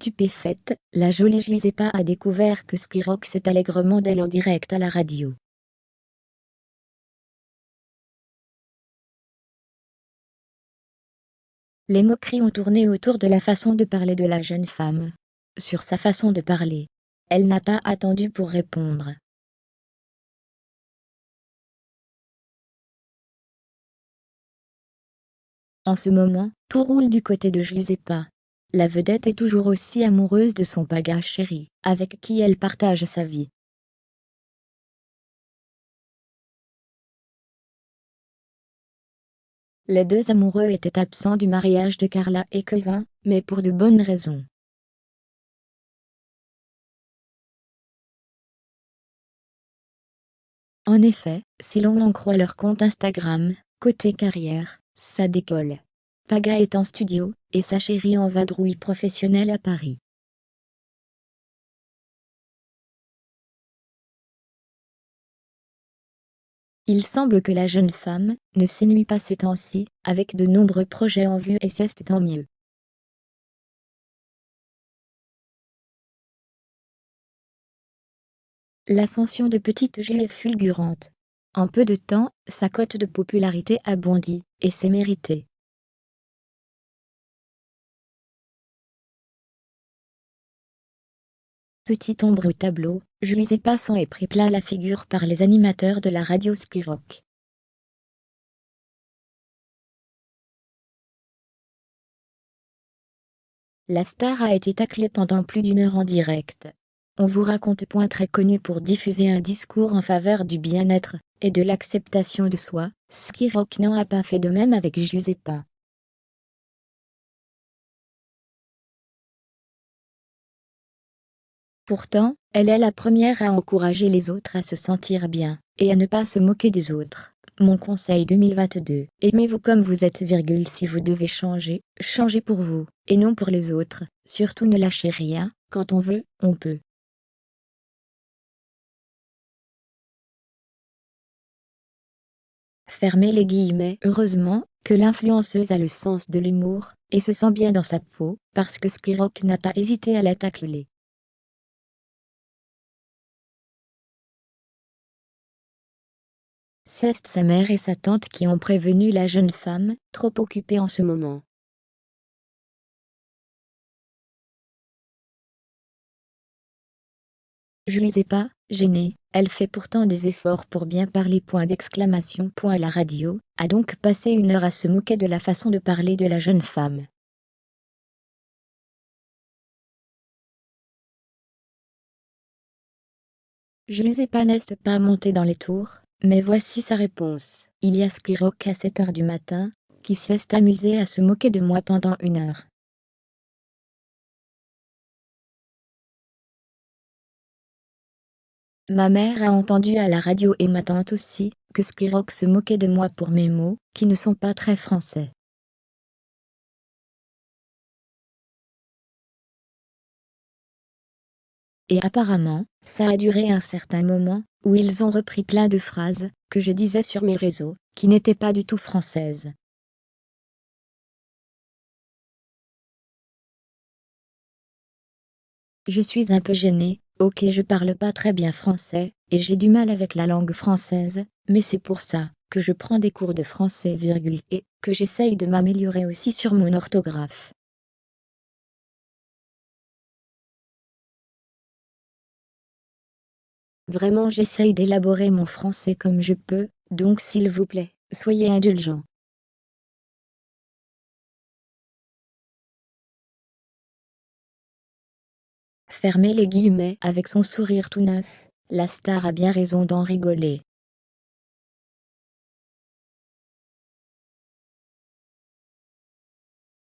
stupéfaite, la jolie Giuseppa a découvert que Skyrock s'est allègrement d'elle en direct à la radio. Les moqueries ont tourné autour de la façon de parler de la jeune femme. Sur sa façon de parler. Elle n'a pas attendu pour répondre. En ce moment, tout roule du côté de Giuseppa. La vedette est toujours aussi amoureuse de son paga chéri, avec qui elle partage sa vie. Les deux amoureux étaient absents du mariage de Carla et Kevin, mais pour de bonnes raisons. En effet, si l'on en croit leur compte Instagram, côté carrière, ça décolle. Paga est en studio, et sa chérie en vadrouille professionnelle à Paris. Il semble que la jeune femme ne s'ennuie pas ces temps-ci, avec de nombreux projets en vue et c'est tant mieux. L'ascension de Petite G est fulgurante. En peu de temps, sa cote de popularité a bondi, et c'est mérité. Petite ombre au tableau, Giuseppa s'en est pris plein la figure par les animateurs de la radio Skyrock. La star a été taclée pendant plus d'une heure en direct. On vous raconte point très connu pour diffuser un discours en faveur du bien-être et de l'acceptation de soi, Skyrock n'en a pas fait de même avec Giuseppa. Pourtant, elle est la première à encourager les autres à se sentir bien, et à ne pas se moquer des autres. Mon conseil 2022, aimez-vous comme vous êtes, si vous devez changer, changez pour vous, et non pour les autres, surtout ne lâchez rien, quand on veut, on peut. Fermez les guillemets. Heureusement que l'influenceuse a le sens de l'humour, et se sent bien dans sa peau, parce que Skyrock n'a pas hésité à la tacler. C'est sa mère et sa tante qui ont prévenu la jeune femme, trop occupée en ce moment. Giuseppa, gênée, elle fait pourtant des efforts pour bien parler. La radio a donc passé une heure à se moquer de la façon de parler de la jeune femme. Giuseppa n'est pas montée dans les tours, mais voici sa réponse. Il y a Skyrock à 7h du matin, qui s'est amusé à se moquer de moi pendant une heure. Ma mère a entendu à la radio et ma tante aussi, que Skyrock se moquait de moi pour mes mots, qui ne sont pas très français. Et apparemment, ça a duré un certain moment, où ils ont repris plein de phrases, que je disais sur mes réseaux, qui n'étaient pas du tout françaises. Je suis un peu gênée, ok, je parle pas très bien français, et j'ai du mal avec la langue française, mais c'est pour ça que je prends des cours de français, et que j'essaye de m'améliorer aussi sur mon orthographe. Vraiment, j'essaye d'élaborer mon français comme je peux, donc s'il vous plaît, soyez indulgents. Fermez les guillemets. Avec son sourire tout neuf, la star a bien raison d'en rigoler.